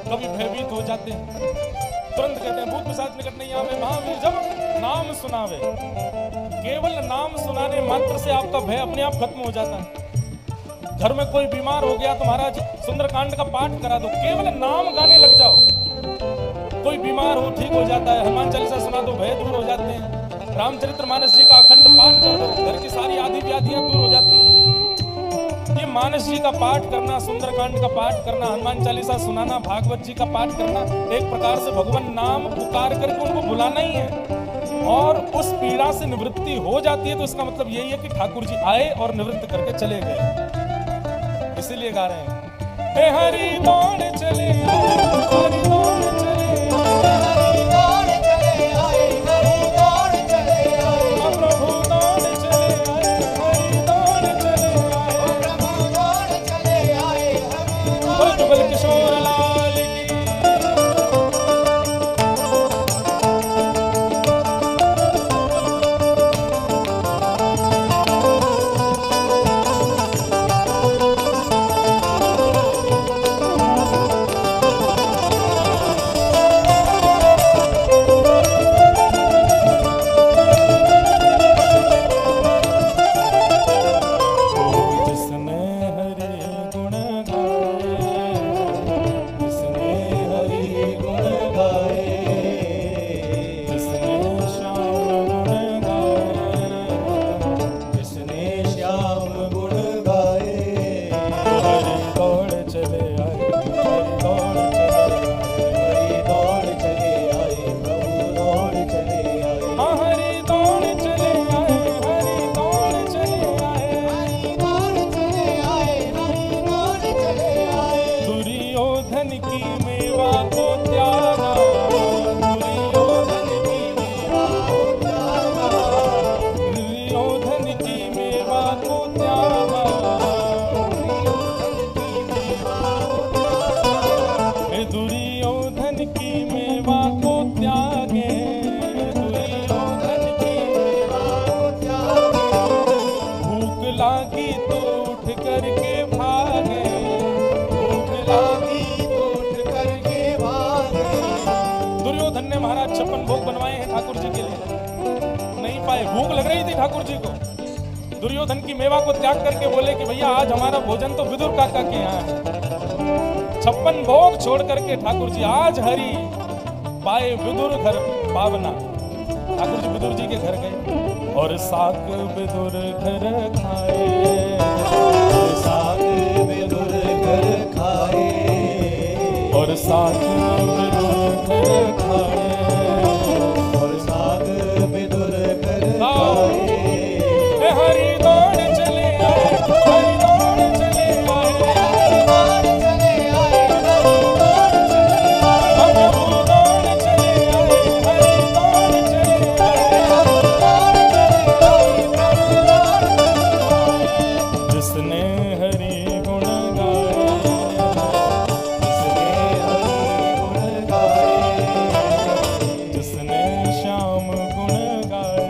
कभी भयभीत हो जाते हैं, तुरंत कहते हैं भूत पिशाच निकट नहीं आवे, महावीर जब नाम सुनावे। केवल नाम सुनाने मात्र से आपका भय अपने आप खत्म हो जाता है। घर में कोई बीमार हो गया तो महाराज सुंदरकांड का पाठ करा दो, केवल नाम गाने लग जाओ, कोई बीमार हो ठीक हो जाता है। हनुमान चालीसा सुना दो, भय दूर हो जाते हैं। रामचरितमानस जी का अखंड पाठ कर दो, घर की सारी आदि व्याधियां दूर हो जाती हैं। ये मानस जी का पाठ करना, सुंदरकांड का पाठ करना, हनुमान चालीसा सुनाना, भागवत जी का पाठ करना, एक प्रकार से भगवान नाम पुकार करके उनको बुलाना ही है। और उस पीड़ा से निवृत्ति हो जाती है तो इसका मतलब यही है कि ठाकुर जी आए और निवृत्त करके चले गए। इसीलिए गा रहे हैं, हे हरि दौड़ चले आए, हरि दौड़ चले आए, हरि दौड़ चले आए, हरि दौड़ चले आए, प्रभु दौड़ चले आए, हरि दौड़ चले आए, प्रभु दौड़ चले आए, हरि दौड़ किशोर लाल की। ठाकुर जी को दुर्योधन की मेवा को त्याग करके बोले कि भैया आज हमारा भोजन तो विदुर काका के यहाँ है। 56 भोग छोड़ करके ठाकुर जी आज हरि पाए विदुर घर पावना। ठाकुर जी विदुर जी के घर गए और साग विदुर घर खाए, साग विदुर घर खाए, और साग विदुर घर खाए, और साग विदुर घर खाए। हरि दौड़ चले आए, हरि दौड़ चले आए, हरि दौड़ चले आए, हरि दौड़ चले आए, प्रभु दौड़ चले आए, हरि दौड़ चले आए, हरि दौड़ चले आए, प्रभु दौड़ चले आए। जिसने हरि गुण गाए, जिसने हरि गुण गाए, जिसने श्याम गुण गाए,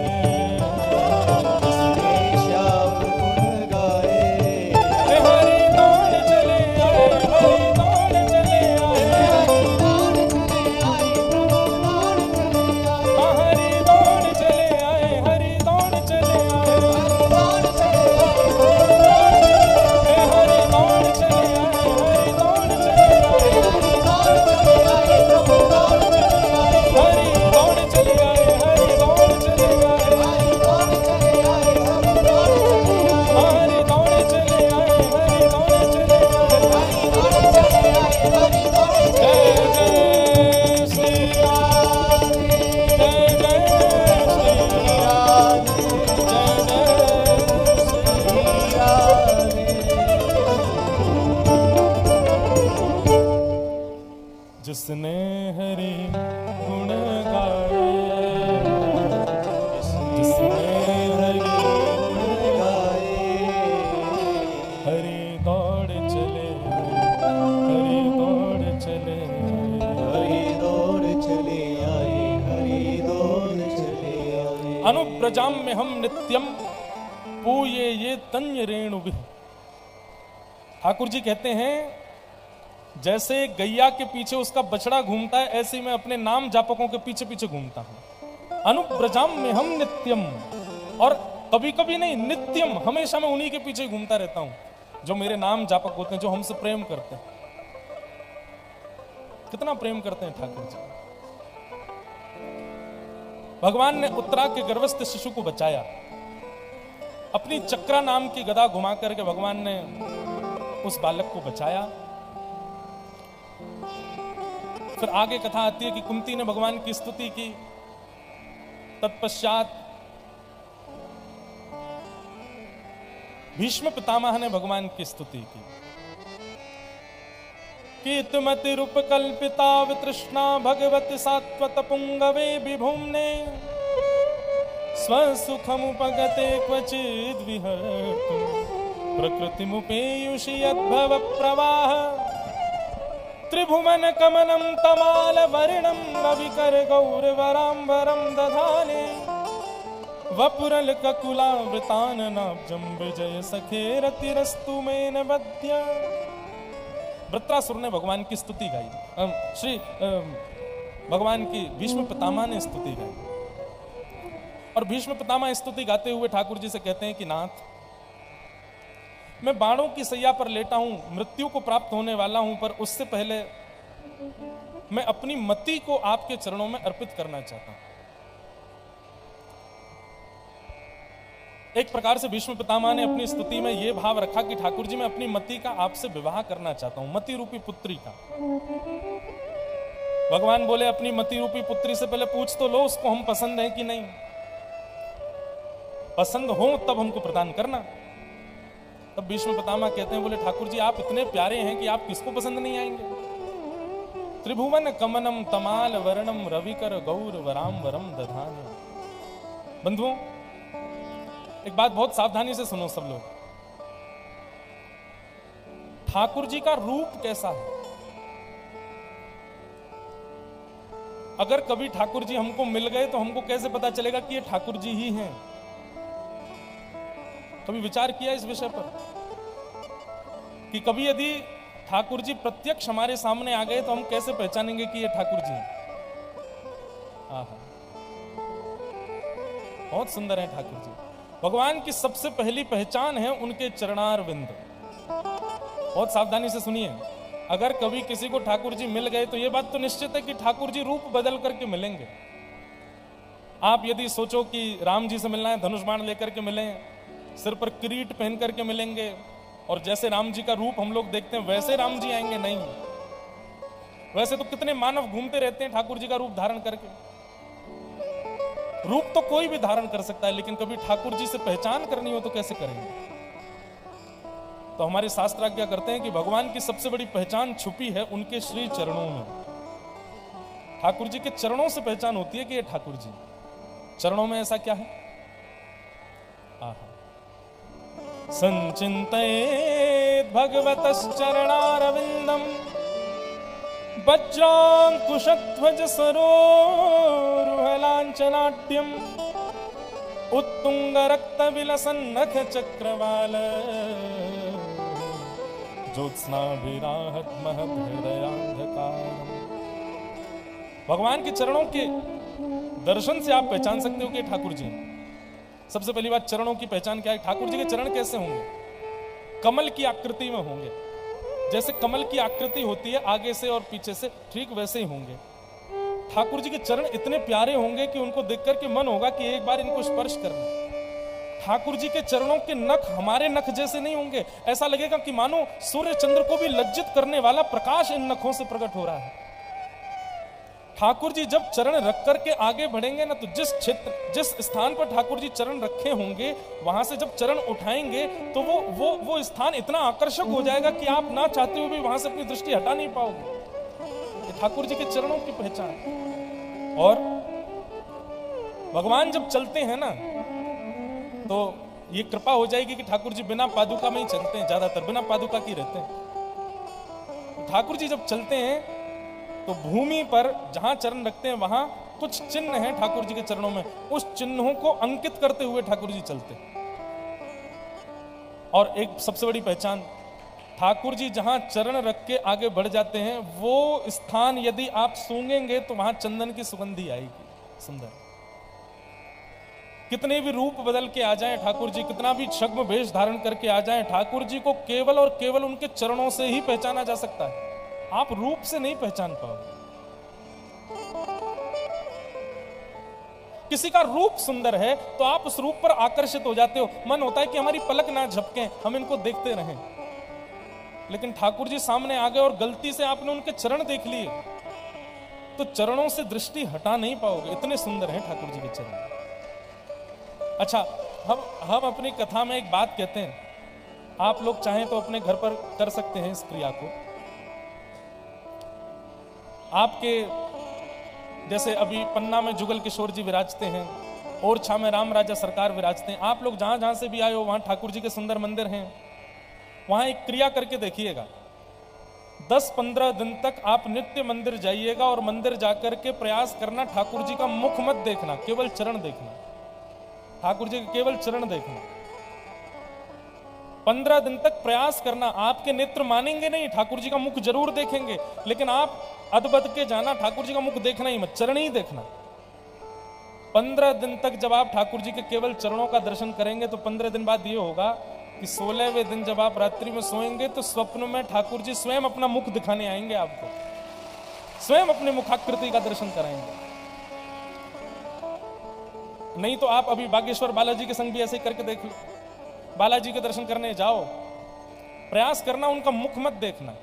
जिसने हरि गुण गाए, जिसने हरि गुण गाए, हरि दौड़ चले, हरि दौड़ चले, हरि दौड़ चले आए, हरि दौड़ चले आए। अनुप्रजाम में हम नित्यम पूये ये तन्य रेणु। ठाकुर जी कहते हैं जैसे गैया के पीछे उसका बछड़ा घूमता है, ऐसे ही मैं अपने नाम जापकों के पीछे पीछे घूमता हूं। अनुब्रजाम में हम नित्यम, और कभी कभी नहीं, नित्यम, हमेशा मैं उन्हीं के पीछे घूमता रहता हूं जो मेरे नाम जापक होते हैं, जो हमसे प्रेम करते हैं। कितना प्रेम करते हैं ठाकुर जी। भगवान ने उत्तरा के गर्भस्थ शिशु को बचाया। अपनी चक्रा नाम की गदा घुमा करके भगवान ने उस बालक को बचाया। फिर आगे कथा आती है कि कुंती ने भगवान की स्तुति की। तत्पश्चात भीष्म पितामह ने भगवान की स्तुति की। कीर्तिमति रूप कल्पिता वितृष्णा भगवती सात्वत पुंगवे विभुम्ने स्वसुखमुपगते क्वचिद् विहर्तुं प्रकृतिमुपेयुषि यद्भव प्रवाह त्रिभुवन कमनं तमाल वर्णं रविकर गौरवराम्बरं दधाने वपुरल ककुलावृताननाब्जं विजय सखेरतिरस्तु मेन बध्य। वृत्रासुर ने भगवान की स्तुति गाई। भगवान की भीष्म पितामह ने स्तुति गाई, और भीष्म पितामह स्तुति गाते हुए ठाकुर जी से कहते हैं कि नाथ, मैं बाणों की सैया पर लेटा हूं, मृत्यु को प्राप्त होने वाला हूं, पर उससे पहले मैं अपनी मति को आपके चरणों में अर्पित करना चाहता हूं। एक प्रकार से भीष्म पितामह ने अपनी स्तुति में यह भाव रखा कि ठाकुर जी, मैं अपनी मति का आपसे विवाह करना चाहता हूं, मति रूपी पुत्री का। भगवान बोले, अपनी मति रूपी पुत्री से पहले पूछ तो लो उसको हम पसंद हैं कि नहीं। पसंद हो तब हमको प्रदान करना। तब भीष्म पितामह कहते हैं, बोले ठाकुर जी, आप इतने प्यारे हैं कि आप किसको पसंद नहीं आएंगे। त्रिभुवन कमनम तमाल वर्णम रविकर गौर वराम्बरम दधाने। बंधुओं, एक बात बहुत सावधानी से सुनो सब लोग। ठाकुर जी का रूप कैसा है? अगर कभी ठाकुर जी हमको मिल गए तो हमको कैसे पता चलेगा कि ये ठाकुर जी ही हैं? कभी विचार किया इस विषय पर कि कभी यदि ठाकुर जी प्रत्यक्ष हमारे सामने आ गए तो हम कैसे पहचानेंगे कि ये ठाकुर जी हैं? बहुत सुंदर है ठाकुर जी। भगवान की सबसे पहली पहचान है उनके चरणारविंद। बहुत सावधानी से सुनिए। अगर कभी किसी को ठाकुर जी मिल गए तो यह बात तो निश्चित है कि ठाकुर जी रूप बदल करके मिलेंगे। आप यदि सोचो कि राम जी से मिलना है, धनुष बाण लेकर के मिलें, सिर पर किरीट पहन करके मिलेंगे और जैसे राम जी का रूप हम लोग देखते हैं वैसे राम जी आएंगे, नहीं। वैसे तो कितने मानव घूमते रहते हैं ठाकुर जी का रूप धारण करके। रूप तो कोई भी धारण कर सकता है, लेकिन कभी ठाकुर जी से पहचान करनी हो तो कैसे करेंगे? तो हमारे शास्त्र आज्ञा करते हैं कि भगवान की सबसे बड़ी पहचान छुपी है उनके श्री चरणों में। ठाकुर जी के चरणों से पहचान होती है कि ये ठाकुर जी। चरणों में ऐसा क्या है? संचिन्तयेत् भगवतश्चरणारविन्दं वज्रांकुशध्वज सरोरुहलाञ्छनाट्यम् उत्तुंग रक्त विलसन्नख चक्रवाल ज्योत्स्नाभिराहत महत् हृदयान्धकारम्। भगवान के चरणों के दर्शन से आप पहचान सकते हो कि ठाकुर जी। सबसे पहली बात, चरणों की पहचान क्या है? ठाकुर जी के चरण कैसे होंगे? कमल की आकृति में होंगे। जैसे कमल की आकृति होती है आगे से और पीछे से, ठीक वैसे ही होंगे। ठाकुर जी के चरण इतने प्यारे होंगे कि उनको देख करके मन होगा कि एक बार इनको स्पर्श करना। ठाकुर जी के चरणों के नख हमारे नख जैसे नहीं होंगे। ऐसा लगेगा कि मानो सूर्य चंद्र को भी लज्जित करने वाला प्रकाश इन नखों से प्रकट हो रहा है। ठाकुर जी जब चरण रख करके आगे बढ़ेंगे ना, तो जिस स्थान पर ठाकुर जी चरण रखे होंगे वहां से जब चरण उठाएंगे तो वो स्थान इतना आकर्षक हो जाएगा कि आप ना चाहते हुए भी वहां से अपनी दृष्टि हटा नहीं पाओगे। ये ठाकुर जी के चरणों की पहचान। और भगवान जब चलते हैं ना, तो ये कृपा हो जाएगी कि ठाकुर जी बिना पादुका में ही चलते हैं, ज्यादातर बिना पादुका की रहते हैं। ठाकुर जी जब चलते हैं तो भूमि पर जहां चरण रखते हैं वहां कुछ चिन्ह हैं ठाकुर जी के चरणों में। उस चिन्हों को अंकित करते हुए ठाकुर जी चलते। और एक सबसे बड़ी पहचान, ठाकुर जी जहां चरण रख के आगे बढ़ जाते हैं, वो स्थान यदि आप सूंघेंगे तो वहां चंदन की सुगंधी आएगी। सुंदर, कितने भी रूप बदल के आ जाएं ठाकुर जी, कितना भी छद्म वेश धारण करके आ जाएं, ठाकुर जी को केवल और केवल उनके चरणों से ही पहचाना जा सकता है। आप रूप से नहीं पहचान पाओगे। किसी का रूप सुंदर है तो आप उस रूप पर आकर्षित हो जाते हो, मन होता है कि हमारी पलक ना झपके, हम इनको देखते रहें। लेकिन ठाकुर जी सामने आ गए और गलती से आपने उनके चरण देख लिए तो चरणों से दृष्टि हटा नहीं पाओगे, इतने सुंदर हैं ठाकुर जी के चरण। अच्छा, हम अपनी कथा में एक बात कहते हैं, आप लोग चाहें तो अपने घर पर कर सकते हैं इस क्रिया को। आपके जैसे अभी पन्ना में जुगल किशोर जी विराजते हैं, ओरछा में राम राजा सरकार विराजते हैं। आप लोग जहां जहां से भी आए हो वहां ठाकुर जी के सुंदर मंदिर हैं, वहां एक क्रिया करके देखिएगा। 10-15 दिन तक आप नित्य मंदिर जाइएगा और मंदिर जाकर के प्रयास करना ठाकुर जी का मुख मत देखना, केवल चरण देखना, ठाकुर जी के केवल चरण देखना। 15 दिन तक प्रयास करना। आपके नेत्र मानेंगे नहीं, ठाकुर जी का मुख जरूर देखेंगे, लेकिन आप अदबद के जाना, ठाकुर जी का मुख देखना ही मत, चरण ही देखना। 15 दिन तक जब आप ठाकुर जी के केवल चरणों का दर्शन करेंगे तो 15 दिन बाद ये होगा कि 16वें दिन जब आप रात्रि में सोएंगे तो स्वप्न में ठाकुर जी स्वयं अपना मुख दिखाने आएंगे, आपको स्वयं अपने मुखाकृति का दर्शन कराएंगे। नहीं तो आप अभी बागेश्वर बालाजी के संग भी ऐसे करके देख लो। बालाजी के दर्शन करने जाओ, प्रयास करना उनका मुख मत देखना।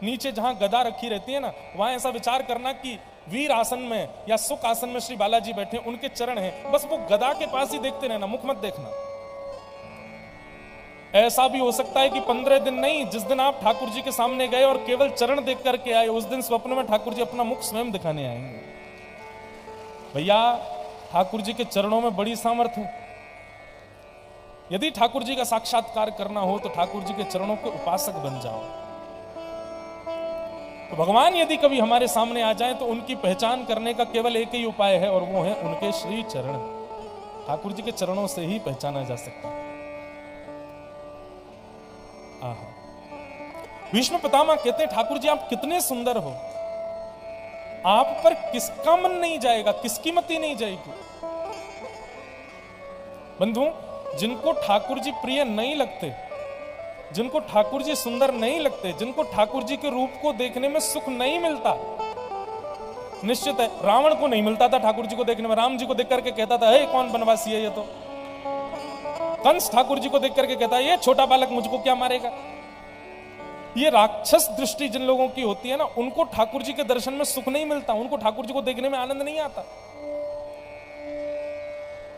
नीचे जहां गदा रखी रहती है ना, वहां ऐसा विचार करना कि वीर आसन में या सुख आसन में श्री बालाजी बैठे, उनके चरण हैं, बस वो गदा के पास ही देखते रहना, मुख मत देखना। ऐसा भी हो सकता है कि 15 दिन नहीं, जिस दिन आप ठाकुर जी के सामने गए और केवल चरण देख करके आए, उस दिन स्वप्न में ठाकुर जी अपना मुख स्वयं दिखाने आएंगे। भैया, ठाकुर जी के चरणों में बड़ी सामर्थ्य है। यदि ठाकुर जी का साक्षात्कार करना हो तो ठाकुर जी के चरणों के उपासक बन जाओ। तो भगवान यदि कभी हमारे सामने आ जाए तो उनकी पहचान करने का केवल एक ही उपाय है, और वो है उनके श्री चरण। ठाकुर जी के चरणों से ही पहचाना जा सकता है। भीष्म पितामह कहते हैं, ठाकुर जी आप कितने सुंदर हो, आप पर किसका मन नहीं जाएगा, किसकी मति नहीं जाएगी। बंधु, जिनको ठाकुर जी प्रिय नहीं लगते, जिनको ठाकुर जी सुंदर नहीं लगते, जिनको ठाकुर जी के रूप को देखने में सुख नहीं मिलता, निश्चित है रावण को नहीं मिलता था ठाकुर जी को देखने में। राम जी को देख करके कहता था, हे कौन बनवासी है ये तो। कंस ठाकुर जी को देख करके कहता है, ये छोटा बालक मुझको क्या मारेगा। ये राक्षस दृष्टि जिन लोगों की होती है ना, उनको ठाकुर जी के दर्शन में सुख नहीं मिलता, उनको ठाकुर जी को देखने में आनंद नहीं आता।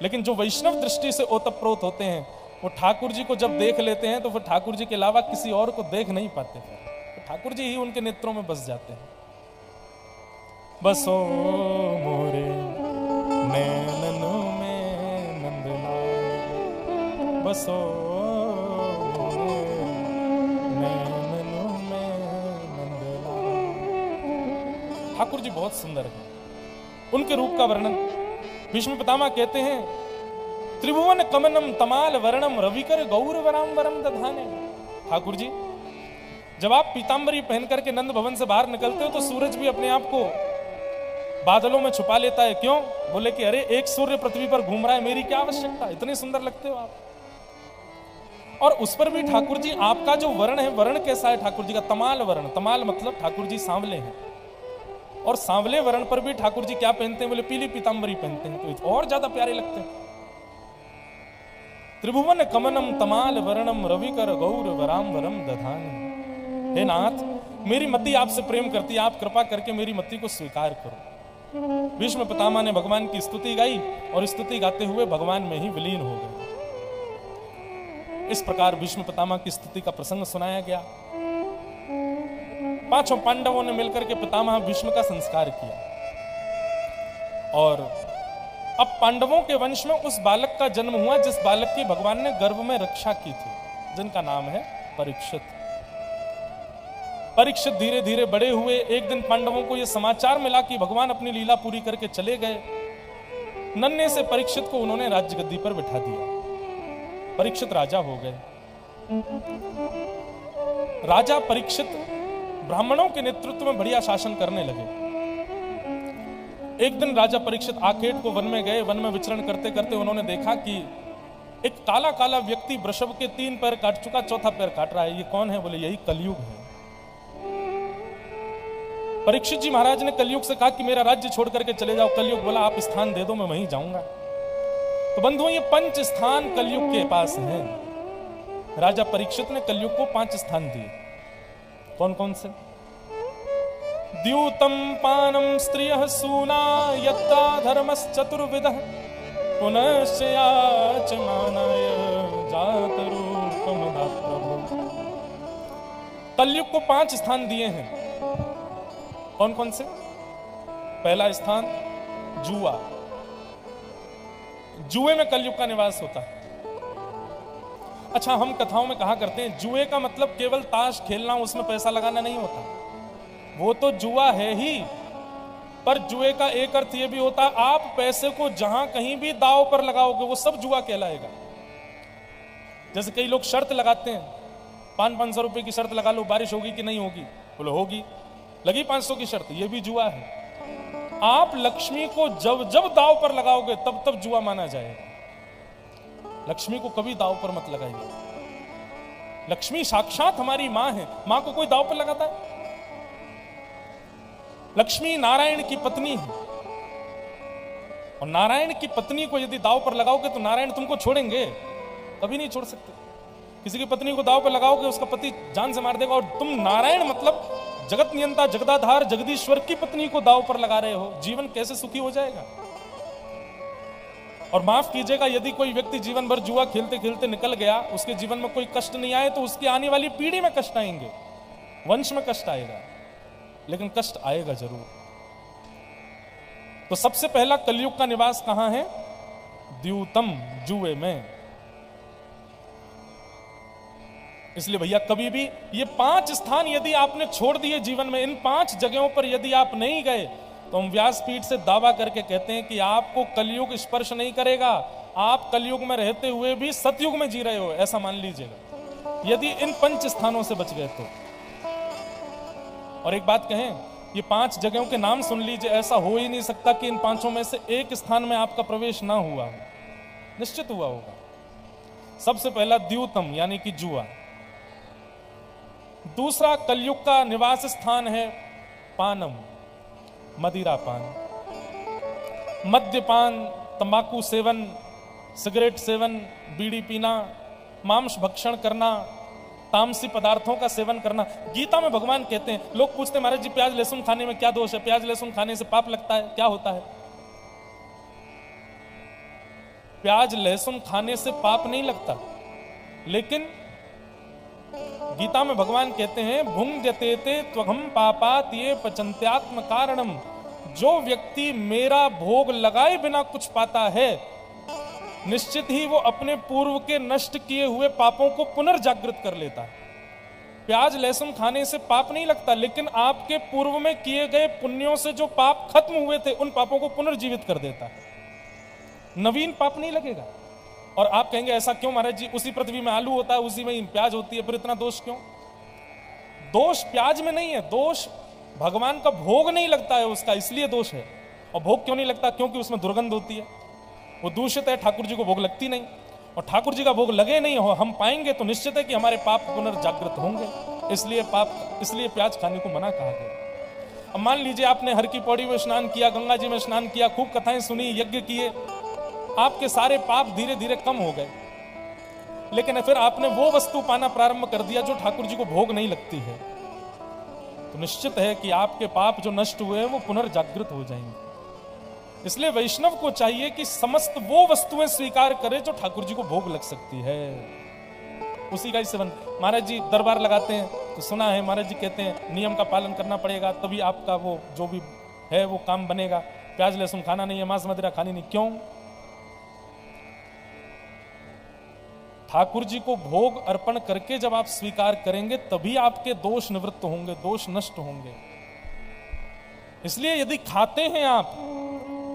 लेकिन जो वैष्णव दृष्टि से ओतप्रोत होते हैं, वो ठाकुर जी को जब देख लेते हैं तो फिर ठाकुर जी के अलावा किसी और को देख नहीं पाते, तो ठाकुर जी ही उनके नेत्रों में बस जाते हैं। बसो मोरे नैननों में नंदलाल, बसो मोरे नैननों में नंदलाल। ठाकुर जी बहुत सुंदर है। उनके रूप का वर्णन भीष्म पितामह कहते हैं, त्रिभुवन कमनम तमाल वर्णम रविकर गौर वराम वरम दधाने। ठाकुर जी जब आप पीतांबरी पहन करके नंद भवन से बाहर निकलते हो तो सूरज भी अपने आप को बादलों में छुपा लेता है। क्यों? बोले कि अरे एक सूर्य पृथ्वी पर घूम रहा है, मेरी क्या आवश्यकता, इतने सुंदर लगते हो आप। और उस पर भी ठाकुर जी आपका जो वर्ण है, वर्ण कैसा है ठाकुर जी का? तमाल वर्ण। तमाल मतलब ठाकुर जी सांवले हैं, और सांवले वर्ण पर भी ठाकुर जी क्या पहनते हैं? बोले पीली पीतांबरी पहनते हैं, तो और ज्यादा प्यारे लगते हैं। त्रिभुवन कमनम तमाल वर्णम रविकर गौर वराम वरम दधान। हे नाथ, मेरी मति आपसे प्रेम करती है, आप कृपा करके मेरी मति को स्वीकार करो। भीष्म पितामह ने भगवान की स्तुति गाई और स्तुति गाते हुए भगवान में ही विलीन हो गए। इस प्रकार भीष्म पितामह की स्तुति का प्रसंग सुनाया गया। पांचों पांडवों ने मिलकर के पितामह भीष्म का संस्कार किया, और अब पांडवों के वंश में उस बालक का जन्म हुआ जिस बालक की भगवान ने गर्भ में रक्षा की थी, जिनका नाम है परीक्षित। परीक्षित धीरे धीरे बड़े हुए। एक दिन पांडवों को यह समाचार मिला कि भगवान अपनी लीला पूरी करके चले गए। नन्हे से परीक्षित को उन्होंने राजगद्दी पर बिठा दिया। परीक्षित राजा हो गए। राजा परीक्षित ब्राह्मणों के नेतृत्व में बढ़िया शासन करने लगे। एक दिन राजा परीक्षित आखेट को वन में गए। वन में विचरण करते करते उन्होंने देखा कि एक काला काला व्यक्ति वृषभ के 3 पैर काट चुका, चौथा पैर काट रहा है। ये कौन है? बोले यही कलयुग है। परीक्षित जी महाराज ने कलयुग से कहा कि मेरा राज्य छोड़ करके चले जाओ। कलयुग बोला आप स्थान दे दो, मैं वहीं जाऊंगा। तो बंधुओं, ये 5 स्थान कलयुग के पास हैं। राजा परीक्षित ने कलयुग को 5 स्थान दिए। कौन कौन से? द्यूतम पानम स्त्रियः सूना यत्ता धर्मश्चतुर्विधः पुनश्च याचमानाय जातरूपम प्रभु। कलयुग को 5 स्थान दिए हैं। कौन कौन से? पहला स्थान जुआ। जुए में कलयुग का निवास होता है। अच्छा, हम कथाओं में कहा करते हैं जुए का मतलब केवल ताश खेलना, उसमें पैसा लगाना नहीं होता। वो तो जुआ है ही, पर जुए का एक अर्थ ये भी होता है आप पैसे को जहां कहीं भी दांव पर लगाओगे वो सब जुआ कहलाएगा। जैसे कई लोग शर्त लगाते हैं, 500 रुपए की शर्त लगा लो, बारिश होगी कि नहीं होगी? बोलो होगी, लगी 500 की शर्त, ये भी जुआ है। आप लक्ष्मी को जब जब दांव पर लगाओगे तब तब जुआ माना जाएगा। लक्ष्मी को कभी दांव पर मत लगाइए। लक्ष्मी साक्षात हमारी मां है। मां को कोई दांव पर लगाता है? लक्ष्मी नारायण की पत्नी है, और नारायण की पत्नी को यदि दांव पर लगाओगे तो नारायण तुमको छोड़ेंगे? कभी नहीं छोड़ सकते। किसी की पत्नी को दांव पर लगाओगे उसका पति जान से मार देगा, और तुम नारायण मतलब जगत नियंता जगदाधार जगदीश्वर की पत्नी को दांव पर लगा रहे हो। जीवन कैसे सुखी हो जाएगा? और माफ कीजिएगा, यदि कोई व्यक्ति जीवन भर जुआ खेलते खेलते निकल गया, उसके जीवन में कोई कष्ट नहीं आए तो उसकी आने वाली पीढ़ी में कष्ट आएंगे, वंश में कष्ट आएगा, लेकिन कष्ट आएगा जरूर। तो सबसे पहला कलयुग का निवास कहां है? द्यूतम, जुए में। इसलिए भैया कभी भी ये 5 स्थान यदि आपने छोड़ दिए जीवन में, इन 5 जगहों पर यदि आप नहीं गए तो हम व्यासपीठ से दावा करके कहते हैं कि आपको कलयुग स्पर्श नहीं करेगा। आप कलयुग में रहते हुए भी सतयुग में जी रहे हो, ऐसा मान लीजिएगा, यदि इन 5 स्थानों से बच गए तो। और एक बात कहें, ये 5 जगहों के नाम सुन लीजिए, ऐसा हो ही नहीं सकता कि इन 5 में से एक स्थान में आपका प्रवेश ना हुआ हो, निश्चित हुआ होगा। सबसे पहला द्यूतम यानी कि जुआ। दूसरा कलयुग का निवास स्थान है पानम, मदिरा पान। मद्यपान, तंबाकू सेवन, सिगरेट सेवन, बीड़ी पीना, मांस भक्षण करना, तामसी पदार्थों का सेवन करना। गीता में भगवान कहते हैं, लोग पूछते हैं महाराज जी प्याज लहसुन खाने में क्या दोष है? प्याज लहसुन खाने से पाप लगता है? क्या होता है? प्याज लहसुन खाने से पाप नहीं लगता, लेकिन गीता में भगवान कहते हैं भुंजते त्वघम पापात ये पचंत्यात्म कारणम। जो व्यक्ति मेरा भोग लगाए बिना कुछ पाता है, निश्चित ही वो अपने पूर्व के नष्ट किए हुए पापों को पुनर्जागृत कर लेता है। प्याज लहसुन खाने से पाप नहीं लगता, लेकिन आपके पूर्व में किए गए पुण्यों से जो पाप खत्म हुए थे उन पापों को पुनर्जीवित कर देता है, नवीन पाप नहीं लगेगा। और आप कहेंगे ऐसा क्यों महाराज जी? उसी पृथ्वी में आलू होता है, उसी में प्याज होती है, फिर इतना दोष क्यों? दोष प्याज में नहीं है, दोष भगवान का भोग नहीं लगता है उसका, इसलिए दोष है। और भोग क्यों नहीं लगता? क्योंकि उसमें दुर्गंध होती है, वो दूषित है, ठाकुर जी को भोग लगती नहीं। और ठाकुर जी का भोग लगे नहीं हो हम पाएंगे तो निश्चित है कि हमारे पाप पुनर्जागृत होंगे। इसलिए प्याज खाने को मना कहा गया। अब मान लीजिए आपने हर की पौड़ी में स्नान किया, गंगा जी में स्नान किया, खूब कथाएं सुनी, यज्ञ किए, आपके सारे पाप धीरे धीरे कम हो गए, लेकिन फिर आपने वो वस्तु पाना प्रारंभ कर दिया जो ठाकुर जी को भोग नहीं लगती है, तो निश्चित है कि आपके पाप जो नष्ट हुए हैं वो पुनर्जागृत हो जाएंगे। इसलिए वैष्णव को चाहिए कि समस्त वो वस्तुएं स्वीकार करे जो ठाकुर जी को भोग लग सकती है, उसी का ही सेवन। महाराज जी दरबार लगाते हैं तो सुना है महाराज जी कहते हैं नियम का पालन करना पड़ेगा, तभी आपका वो जो भी है वो काम बनेगा। प्याज लहसुन खाना नहीं है, मांस मदिरा खानी नहीं। क्यों? ठाकुर जी को भोग अर्पण करके जब आप स्वीकार करेंगे तभी आपके दोष निवृत्त होंगे, दोष नष्ट होंगे। इसलिए यदि खाते हैं आप,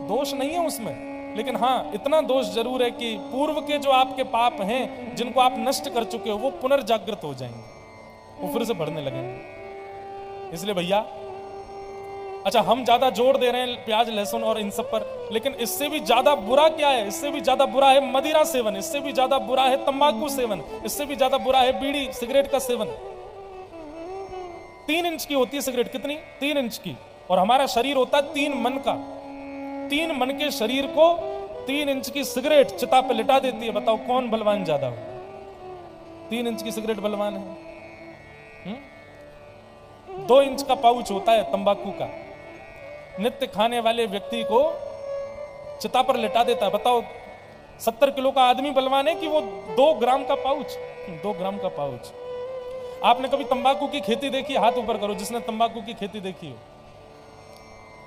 दोष नहीं है उसमें, लेकिन हाँ इतना दोष जरूर है कि पूर्व के जो आपके पाप हैं जिनको आप नष्ट कर चुके हो वो पुनर्जागृत हो जाएंगे। वो फिर से बढ़ने लगेंगे। इसलिए भैया, अच्छा हम ज्यादा जोर दे रहे हैं प्याज लहसुन और इन सब पर, लेकिन इससे भी ज्यादा बुरा क्या है? इससे भी ज्यादा बुरा है मदिरा सेवन, इससे भी ज्यादा बुरा है तंबाकू सेवन, इससे भी ज्यादा बुरा है बीड़ी सिगरेट का सेवन। 3 इंच की होती है सिगरेट, कितनी? 3 इंच की। और हमारा शरीर होता है 3 मन का। 3 मन के शरीर को 3 इंच की सिगरेट चिता पे लिटा देती है। बताओ कौन बलवान ज्यादा हो? 3 इंच की सिगरेट बलवान है। 2 इंच का पाउच होता है तंबाकू का, नित्य खाने वाले व्यक्ति को चिता पर लिटा देता है। बताओ 70 किलो का आदमी बलवान है कि वो 2 ग्राम का पाउच? 2 ग्राम का पाउच। आपने कभी तंबाकू की खेती देखी? हाथ ऊपर करो जिसने तंबाकू की खेती देखी हो।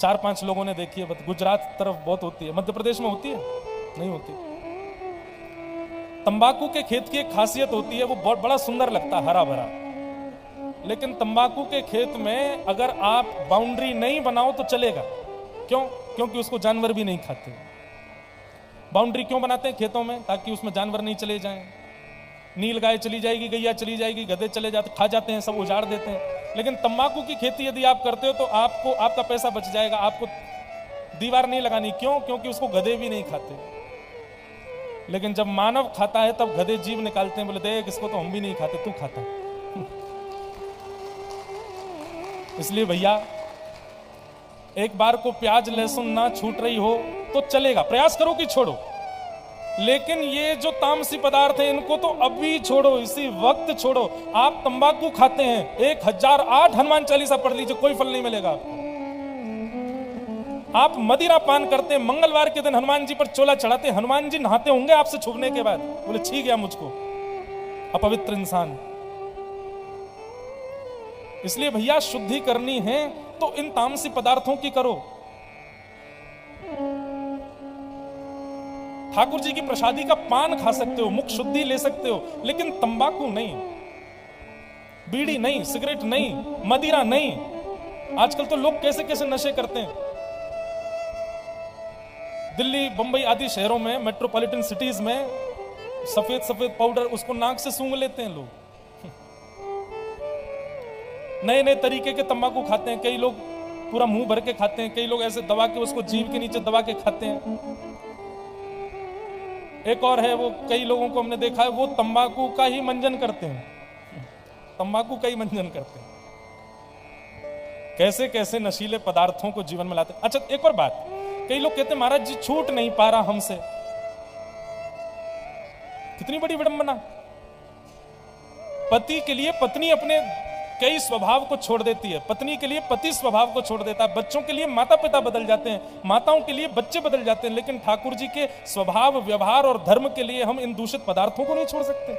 4-5 लोगों ने देखी है। गुजरात तरफ बहुत होती है, मध्य प्रदेश में होती है? नहीं होती। तंबाकू के खेत की एक खासियत होती है, वो बहुत बड़ा सुंदर लगता है, हरा भरा। लेकिन तंबाकू के खेत में अगर आप बाउंड्री नहीं बनाओ तो चलेगा। क्यों? क्योंकि उसको जानवर भी नहीं खाते। बाउंड्री क्यों बनाते हैं खेतों में? ताकि उसमें जानवर नहीं चले जाएं। नील गाय चली जाएगी, गैया चली जाएगी, गधे चले जाते, खा जाते हैं, सब उजाड़ देते हैं। लेकिन तंबाकू की खेती यदि आप करते हो तो आपको आपका पैसा बच जाएगा, आपको दीवार नहीं लगानी। क्यों? क्योंकि उसको गधे भी नहीं खाते। लेकिन जब मानव खाता है तब गधे जीव निकालते हैं, बोले देख इसको तो हम भी नहीं खाते, तू खाता। इसलिए भैया, एक बार को प्याज लहसुन ना छूट रही हो तो चलेगा, प्रयास करो कि छोड़ो। लेकिन ये जो तामसी पदार्थ है इनको तो अभी छोड़ो, इसी वक्त छोड़ो। आप तंबाकू खाते हैं, 1008 हनुमान चालीसा पढ़ लीजिए, कोई फल नहीं मिलेगा आपको। आप मदिरा पान करते हैं, मंगलवार के दिन हनुमान जी पर चोला चढ़ाते हैं, हनुमान जी नहाते होंगे आपसे छूने के बाद, बोले छी गया मुझको अपवित्र इंसान। इसलिए भैया शुद्धि करनी है तो इन तामसी पदार्थों की करो। ठाकुर जी की प्रसादी का पान खा सकते हो, मुख शुद्धि ले सकते हो, लेकिन तंबाकू नहीं, बीड़ी नहीं, सिगरेट नहीं, मदिरा नहीं। आजकल तो लोग कैसे कैसे नशे करते हैं। दिल्ली बंबई आदि शहरों में, मेट्रोपॉलिटन सिटीज में सफेद सफेद पाउडर उसको नाक से सूंघ लेते हैं लोग। नए नए तरीके के तंबाकू खाते हैं। कई लोग पूरा मुंह भर के खाते हैं, कई लोग ऐसे दबा के उसको जीभ के नीचे दबा के खाते हैं। एक और है, वो कई लोगों को हमने देखा है, वो तंबाकू का ही मंजन करते हैं, तंबाकू का ही मंजन करते हैं। कैसे कैसे नशीले पदार्थों को जीवन में लाते हैं। अच्छा एक और बात, कई लोग कहते हैं महाराज जी छूट नहीं पा रहा हमसे। कितनी बड़ी विडंबना। पति के लिए पत्नी अपने कई स्वभाव को छोड़ देती है, पत्नी के लिए पति स्वभाव को छोड़ देता है, बच्चों के लिए माता पिता बदल जाते हैं, माताओं के लिए बच्चे बदल जाते हैं। लेकिन ठाकुर जी के स्वभाव व्यवहार और धर्म के लिए हम इन दूषित पदार्थों को नहीं छोड़ सकते।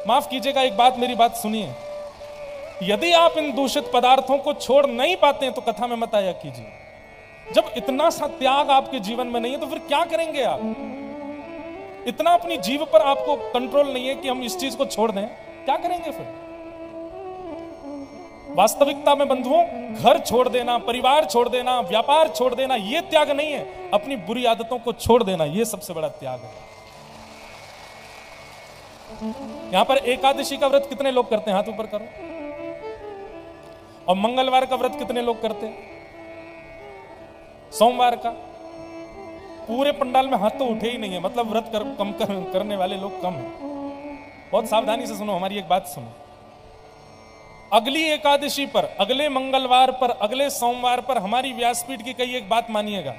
माफ कीजिएगा, एक बात मेरी बात सुनिए, यदि आप इन दूषित पदार्थों को छोड़ नहीं पाते हैं तो कथा में मत आया कीजिए। जब इतना सा त्याग आपके जीवन में नहीं है तो फिर क्या करेंगे आप? इतना अपनी जीव पर आपको कंट्रोल नहीं है कि हम इस चीज को छोड़ दें, क्या करेंगे फिर? वास्तविकता में बंधुओं, घर छोड़ देना, परिवार छोड़ देना, व्यापार छोड़ देना, यह त्याग नहीं है। अपनी बुरी आदतों को छोड़ देना, यह सबसे बड़ा त्याग है। यहां पर एकादशी का व्रत कितने लोग करते हैं? हाथ ऊपर करो। और मंगलवार का व्रत कितने लोग करते हैं? सोमवार का? पूरे पंडाल में हाथ तो उठे ही नहीं है, मतलब व्रत करने वाले लोग कम है। बहुत सावधानी से सुनो, हमारी एक बात सुनो। अगली एकादशी पर, अगले मंगलवार पर, अगले सोमवार पर हमारी व्यासपीठ की कई एक बात मानिएगा।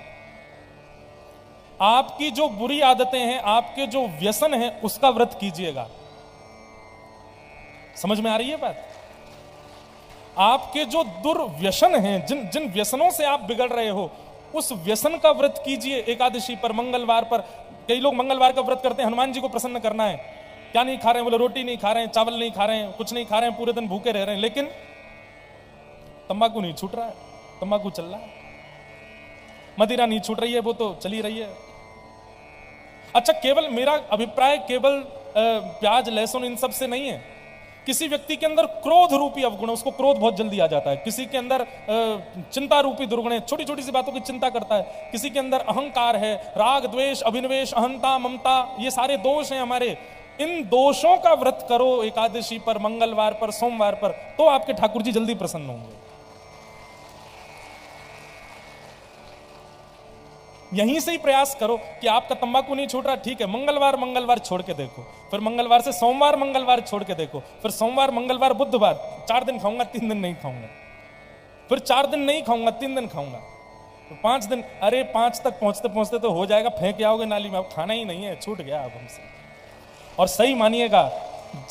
आपकी जो बुरी आदतें हैं, आपके जो व्यसन हैं, उसका व्रत कीजिएगा। समझ में आ रही है बात? आपके जो दुर्व्यसन हैं, जिन व्यसनों से आप बिगड़ रहे हो, उस व्यसन का व्रत कीजिए एकादशी पर, मंगलवार पर। कई लोग मंगलवार का व्रत करते हैं, हनुमान जी को प्रसन्न करना है। क्या नहीं खा रहे हैं? बोले रोटी नहीं खा रहे हैं, चावल नहीं खा रहे हैं, कुछ नहीं खा रहे हैं, पूरे दिन भूखे रह रहे हैं, लेकिन तंबाकू नहीं छूट रहा है, तंबाकू चल रहा है। मदिरा नहीं छूट रही है, वो तो चली रही है। अच्छा, केवल मेरा अभिप्राय केवल प्याज लहसुन इन सब से नहीं है। किसी व्यक्ति के अंदर क्रोध रूपी अवगुण, उसको क्रोध बहुत जल्दी आ जाता है। किसी के अंदर चिंता रूपी दुर्गुण है, छोटी छोटी सी बातों की चिंता करता है। किसी के अंदर अहंकार है, राग द्वेष अभिनिवेश, अहंता ममता, ये सारे दोष हैं हमारे। इन दोषों का व्रत करो एकादशी पर, मंगलवार पर, सोमवार पर, तो आपके ठाकुर जी जल्दी प्रसन्न होंगे। यहीं से ही प्रयास करो कि आपका तंबाकू नहीं छूट रहा, ठीक है, मंगलवार छोड़ के देखो, फिर मंगलवार से सोमवार छोड़ के देखो, फिर सोमवार, मंगलवार, बुधवार 4 दिन खाऊंगा, 3 दिन नहीं खाऊंगा, फिर 4 दिन नहीं खाऊंगा, 3 दिन खाऊंगा, तो 5 दिन, अरे 5 तक पहुंचते पहुंचते तो हो जाएगा, फेंक आओगे नाली में, अब खाना ही नहीं है, छूट गया अब हमसे। और सही मानिएगा,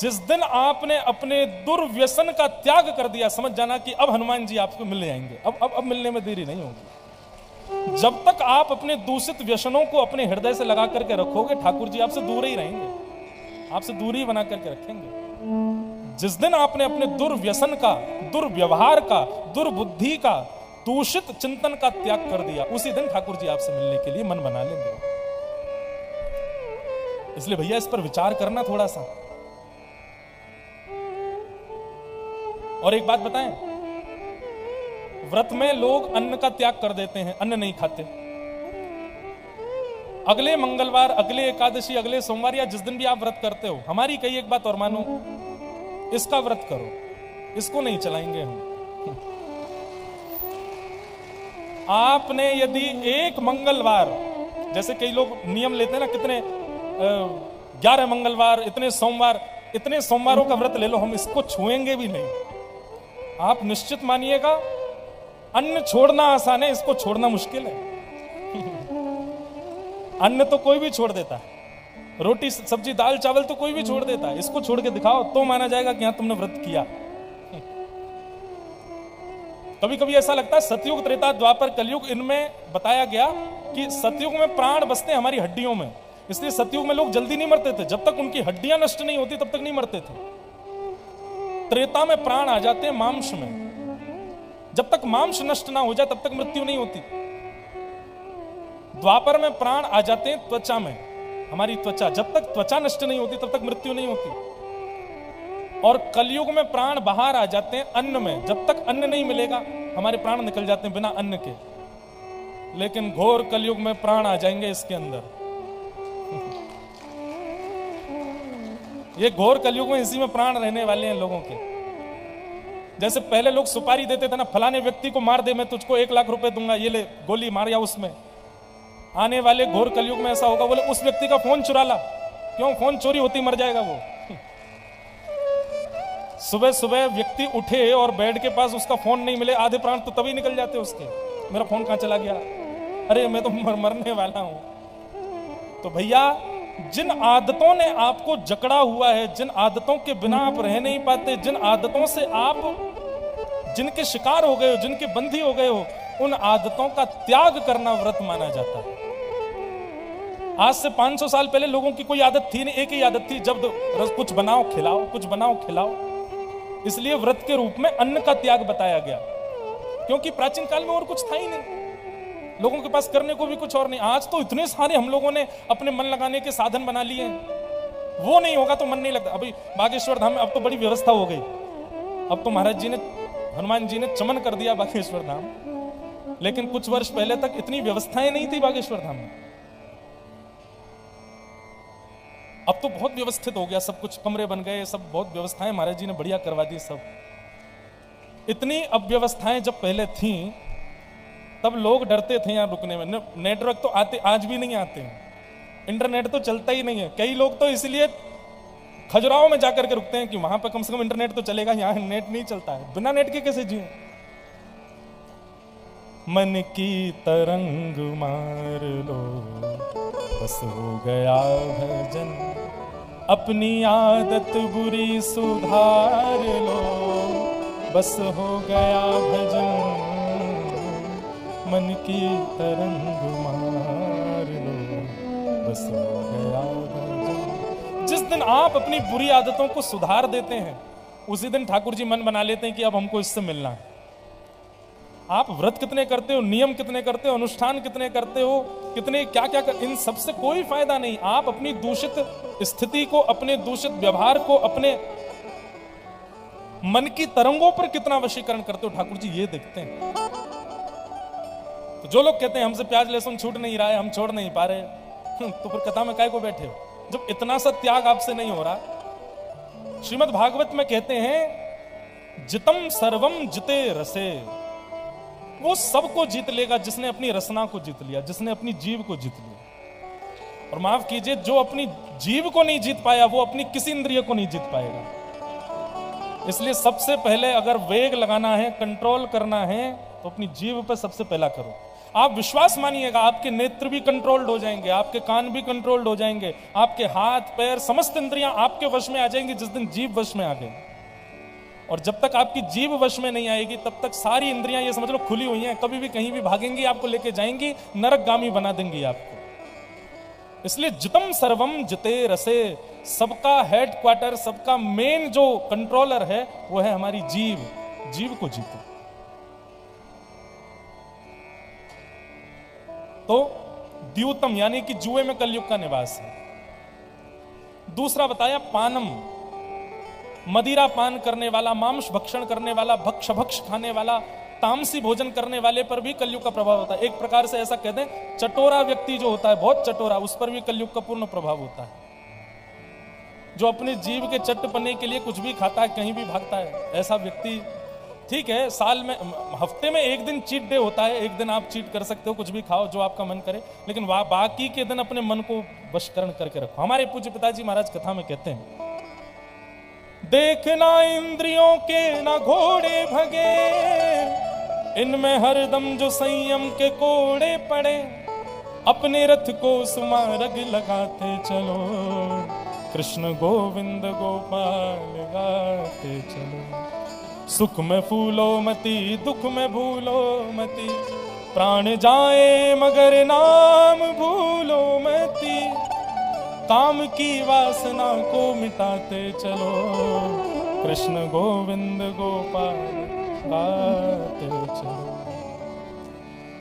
जिस दिन आपने अपने दुर्व्यसन का त्याग कर दिया, समझ जाना कि अब हनुमान जी आपको मिल जाएंगे, अब मिलने में देरी नहीं होगी। जब तक आप अपने दूषित व्यसनों को अपने हृदय से लगा करके रखोगे, ठाकुर जी आपसे दूर ही रहेंगे, आपसे दूरी बना करके रखेंगे। जिस दिन आपने अपने दुर्व्यसन का, दुर्व्यवहार का, दुर्बुद्धि का, दूषित चिंतन का त्याग कर दिया, उसी दिन ठाकुर जी आपसे मिलने के लिए मन बना लेंगे। इसलिए भैया इस पर विचार करना थोड़ा सा। और एक बात बताएं, व्रत में लोग अन्न का त्याग कर देते हैं, अन्न नहीं खाते। अगले मंगलवार, अगले एकादशी, अगले सोमवार या जिस दिन भी आप व्रत करते हो, हमारी कई एक बात और मानो, इसका व्रत करो, इसको नहीं चलाएंगे हम। आपने यदि एक मंगलवार, जैसे कई लोग नियम लेते हैं ना, कितने 11 मंगलवार, इतने सोमवारों का व्रत ले लो, हम इसको छुएंगे भी नहीं। आप निश्चित मानिएगा, अन्न छोड़ना आसान है, इसको छोड़ना मुश्किल है। अन्न तो कोई भी छोड़ देता है, रोटी सब्जी दाल चावल तो कोई भी छोड़ देता है, इसको छोड़ के दिखाओ तो माना जाएगा कि हाँ तुमने व्रत किया। कभी कभी ऐसा लगता है, सतयुग, त्रेता, द्वापर, कलयुग, इनमें बताया गया कि सतयुग में प्राण बसते हैं हमारी हड्डियों में, इसलिए सतयुग में लोग जल्दी नहीं मरते थे, जब तक उनकी हड्डियां नष्ट नहीं होती तब तक नहीं मरते थे। त्रेता में प्राण आ जाते हैं मांस में, जब तक मांस नष्ट ना हो जाए तब तक मृत्यु नहीं होती। द्वापर में प्राण आ जाते हैं त्वचा में, हमारी त्वचा, जब तक त्वचा नष्ट नहीं होती तब तक मृत्यु नहीं होती। और कलयुग में प्राण बाहर आ जाते हैं अन्न में, जब तक अन्न नहीं मिलेगा हमारे प्राण निकल जाते हैं बिना अन्न के। लेकिन घोर कलयुग में प्राण आ जाएंगे इसके अंदर। ये घोर कलयुग में इसी में प्राण रहने वाले हैं लोगों के। जैसे पहले लोग सुपारी देते थे ना, फलाने व्यक्ति को मार दे, मैं तुझको 1 लाख रुपए दूंगा, ये ले गोली मार, या उसमें आने वाले घोर कलयुग में ऐसा होगा, बोले उस व्यक्ति का फोन चुरा ला, क्यों, फोन चोरी होती मर जाएगा वो। सुबह सुबह व्यक्ति उठे और बेड के पास उसका फोन नहीं मिले, आधे प्राण तो तभी निकल जाते उसके, मेरा फोन कहां चला गया, अरे मैं तो मरने वाला हूं। तो भैया, जिन आदतों ने आपको जकड़ा हुआ है, जिन आदतों के बिना आप रह नहीं पाते, जिन आदतों से आप जिनके शिकार हो गए हो, जिनके बंदी हो गए हो, उन आदतों का त्याग करना व्रत माना जाता है। आज से 500 साल पहले लोगों की कोई आदत थी नहीं, एक ही आदत थी, जब कुछ बनाओ खिलाओ, कुछ बनाओ खिलाओ। इसलिए व्रत के रूप में अन्न का त्याग बताया गया, क्योंकि प्राचीन काल में और कुछ था ही नहीं, लोगों के पास करने को भी कुछ और नहीं। आज तो इतने सारे हम लोगों ने अपने मन लगाने के साधन बना लिए हैं, वो नहीं होगा तो मन नहीं लगता। अभी बागेश्वर धाम में अब तो बड़ी व्यवस्था हो गई, अब तो महाराज जी ने, हनुमान जी ने चमन कर दिया बागेश्वर धाम, लेकिन कुछ वर्ष पहले तक इतनी व्यवस्थाएं नहीं थी बागेश्वर धाम में। अब तो बहुत व्यवस्थित हो गया सब कुछ, कमरे बन गए, सब बहुत व्यवस्थाएं महाराज जी ने बढ़िया करवा दी सब। इतनी अव्यवस्थाएं जब पहले थी तब लोग डरते थे यहाँ रुकने में। नेटवर्क तो आते, आज भी नहीं आते हैं, इंटरनेट तो चलता ही नहीं है। कई लोग तो इसलिए खजुराहो में जाकर के रुकते हैं कि वहां पर कम से कम इंटरनेट तो चलेगा, यहाँ नेट नहीं चलता है, बिना नेट के कैसे जिए। मन की तरंग मार लो, बस हो गया भजन, अपनी आदत बुरी सुधार लो, बस हो गया भजन, मन की तरंग मार लो, बस हो गया भजन। जिस दिन आप अपनी बुरी आदतों को सुधार देते हैं, उसी दिन ठाकुर जी मन बना लेते हैं कि अब हमको इससे मिलना है। आप व्रत कितने करते हो, नियम कितने करते हो, अनुष्ठान कितने करते हो, कितने क्या क्या इन सबसे कोई फायदा नहीं। आप अपनी दूषित स्थिति को, अपने दूषित व्यवहार को, अपने मन की तरंगों पर कितना वशीकरण करते हो, ठाकुर जी ये देखते हैं। तो जो लोग कहते हैं हमसे प्याज लहसुन छूट नहीं रहा है, हम छोड़ नहीं पा रहे, तो फिर कथा में काय को बैठे हो? जब इतना सा त्याग आपसे नहीं हो रहा। श्रीमद् भागवत में कहते हैं जितम सर्वम जिते रसे, वो सबको जीत लेगा जिसने अपनी रसना को जीत लिया, जिसने अपनी जीव को जीत लिया। और माफ कीजिए, जो अपनी जीव को नहीं जीत पाया वो अपनी किसी इंद्रिय को नहीं जीत पाएगा। इसलिए सबसे पहले अगर वेग लगाना है, कंट्रोल करना है, तो अपनी जीव पर सबसे पहला करो। आप विश्वास मानिएगा, आपके नेत्र भी कंट्रोल्ड हो जाएंगे, आपके कान भी कंट्रोल्ड हो जाएंगे, आपके हाथ पैर समस्त इंद्रियां आपके वश में आ जाएंगी जिस दिन जीव वश में आ गए। और जब तक आपकी जीव वश में नहीं आएगी तब तक सारी इंद्रियां ये समझ लो खुली हुई हैं, कभी भी कहीं भी भागेंगी, आपको लेके जाएंगी, नरकगामी बना देंगी आपको। इसलिए जितम सर्वम जिते रसे, सबका हेडक्वार्टर, सबका मेन जो कंट्रोलर है वो है हमारी जीव। जीव को जीतो। तो द्यूतम यानी कि जुए में कलयुग का निवास है। दूसरा बताया पानम, मदिरा पान करने वाला, मांस भक्षण करने वाला, भक्ष खाने वाला, तामसी भोजन करने वाले पर भी कलयुग का प्रभाव होता है। एक प्रकार से ऐसा कहते हैं, चटोरा व्यक्ति जो होता है, बहुत चटोरा, उस पर भी कलयुग का पूर्ण प्रभाव होता है। जो अपने जीव के चट्टपने के लिए कुछ भी खाता है, कहीं भी भागता है, ऐसा व्यक्ति ठीक है। साल में, हफ्ते में एक दिन चीट डे होता है, एक दिन आप चीट कर सकते हो, कुछ भी खाओ जो आपका मन करे, लेकिन बाकी के दिन अपने मन को वशीकरण करके रखो। हमारे पूज्य पिताजी महाराज कथा में कहते हैं, देखना इंद्रियों के ना घोड़े भगे, इनमें हरदम जो संयम के कोड़े पड़े, अपने रथ को सुमारग लगाते चलो, कृष्ण गोविंद गोपाल गाते चलो। सुख में फूलो मती, दुख में भूलो मती, प्राण जाए मगर नाम भूलो मती, काम की वासना को मिटाते चलो, कृष्ण गोविंद गोपाल गाते चलो।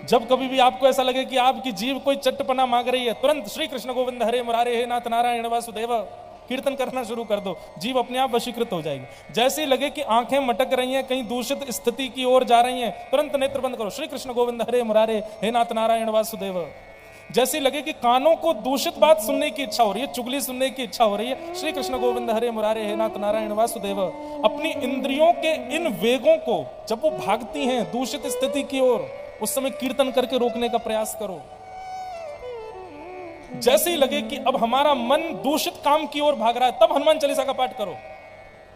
जब कभी भी आपको ऐसा लगे कि आपकी जीव कोई चट्टपना मांग रही है, तुरंत श्री कृष्ण गोविंद हरे मुरारे हे नाथ नारायण वासुदेव कीर्तन करना शुरू कर दो, जीव अपने आप वशीकृत हो जाएगी। जैसे ही लगे कि आंखें मटक रही हैं, कहीं दूषित स्थिति की ओर जा रही हैं, तुरंत नेत्र बंद करो, श्री कृष्ण गोविंद हरे मुरारे हे नाथ नारायण वासुदेव। जैसे लगे कि कानों को दूषित बात सुनने की इच्छा हो रही है, चुगली सुनने की इच्छा हो रही है, श्री कृष्ण गोविंद हरे मुरारे हे नाथ नारायण वासुदेव। अपनी इंद्रियों के इन वेगों को जब वो भागती हैं दूषित स्थिति की ओर, उस समय कीर्तन करके रोकने का प्रयास करो। जैसे ही लगे कि अब हमारा मन दूषित काम की ओर भाग रहा है, तब हनुमान चालीसा का पाठ करो।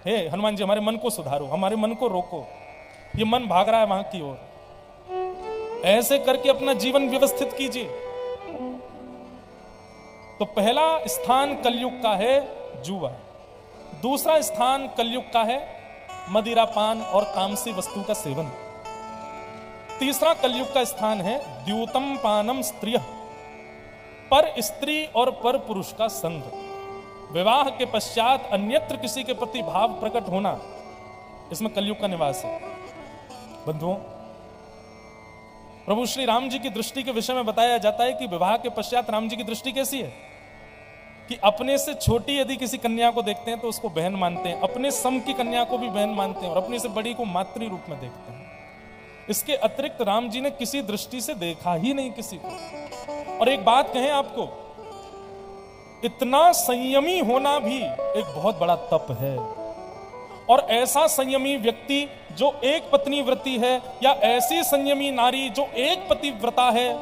हे हनुमान जी, हमारे मन को सुधारो, हमारे मन को रोको, ये मन भाग रहा है वहां की ओर। ऐसे करके अपना जीवन व्यवस्थित कीजिए। तो पहला स्थान कलयुग का है जुआ, दूसरा स्थान कलयुग का है मदिरा पान और तामसी वस्तु का सेवन, तीसरा कलयुग का स्थान है द्यूतम पानम स्त्रिय, पर स्त्री और पर पुरुष का संग, विवाह के पश्चात अन्यत्र किसी के प्रति भाव प्रकट होना, इसमें कलयुग का निवास है। बंधुओं, प्रभु श्री राम जी की दृष्टि के विषय में बताया जाता है कि विवाह के पश्चात राम जी की दृष्टि कैसी है कि अपने से छोटी यदि किसी कन्या को देखते हैं तो उसको बहन मानते हैं, अपने सम की कन्या को भी बहन मानते हैं और अपने से बड़ी को मातृ रूप में देखते हैं। इसके अतिरिक्त राम जी ने किसी दृष्टि से देखा ही नहीं किसी को। और एक बात कहें आपको, इतना संयमी होना भी एक बहुत बड़ा तप है। और ऐसा संयमी व्यक्ति जो एक पत्नी व्रती है, या ऐसी संयमी नारी जो एक पति व्रता है,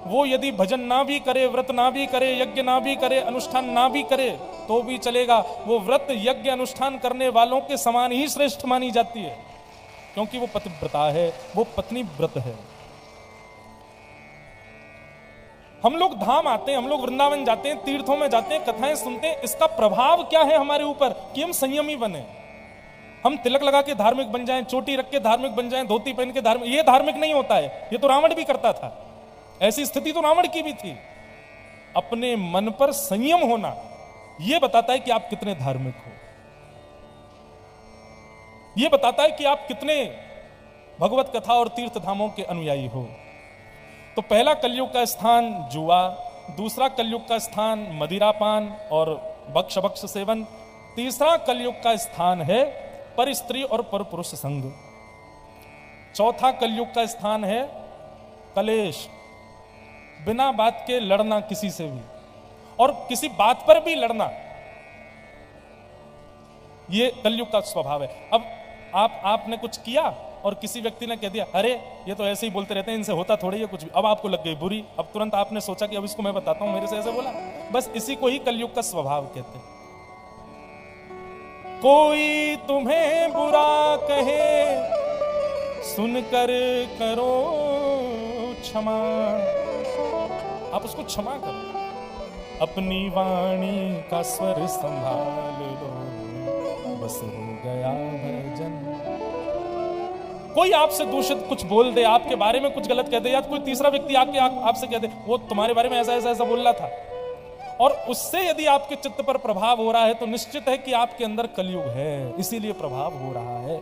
वो यदि भजन ना भी करे, व्रत ना भी करे, यज्ञ ना भी करे, अनुष्ठान ना भी करे तो भी चलेगा, वो व्रत यज्ञ अनुष्ठान करने वालों के समान ही श्रेष्ठ मानी जाती है, क्योंकि वो पतिव्रता है, वो पत्नी व्रत है। हम लोग धाम आते हैं, हम लोग वृंदावन जाते हैं, तीर्थों में जाते हैं, कथाएं सुनते हैं, इसका प्रभाव क्या है हमारे ऊपर कि हम संयमी बने। हम तिलक लगा के धार्मिक बन जाएं, चोटी रख के धार्मिक बन जाएं, धोती पहन के धार्मिक, ये धार्मिक नहीं होता है। ये तो रावण भी करता था, ऐसी स्थिति तो रावण की भी थी। अपने मन पर संयम होना यह बताता है कि आप कितने धार्मिक हो, यह बताता है कि आप कितने भगवत कथा और तीर्थ धामों के अनुयायी हो। तो पहला कलयुग का स्थान जुआ, दूसरा कलयुग का स्थान मदिरापान और भक्ष सेवन, तीसरा कलयुग का स्थान है पर स्त्री और पर पुरुष संग, चौथा कलयुग का स्थान है कलेश, बिना बात के लड़ना किसी से भी, और किसी बात पर भी लड़ना, ये कलयुग का स्वभाव है। अब आपने कुछ किया और किसी व्यक्ति ने कह दिया अरे ये तो ऐसे ही बोलते रहते हैं, इनसे होता थोड़ी है कुछ भी, अब आपको लग गई बुरी, अब तुरंत आपने सोचा कि अब इसको मैं बताता हूं मेरे से ऐसे बोला। बस इसी को ही कलयुग का स्वभाव कहते हैं। कोई तुम्हें बुरा कहे सुनकर करो क्षमा, आप उसको क्षमा करो, अपनी वाणी का स्वर संभाल लो, बस हो गया भजन। कोई आपसे दूषित कुछ बोल दे, आपके बारे में कुछ गलत कह दे, या कोई तीसरा व्यक्ति आपसे कह दे वो तुम्हारे बारे में ऐसा ऐसा ऐसा बोल रहा था, और उससे यदि आपके चित्त पर प्रभाव हो रहा है तो निश्चित है कि आपके अंदर कलयुग है, इसीलिए प्रभाव हो रहा है।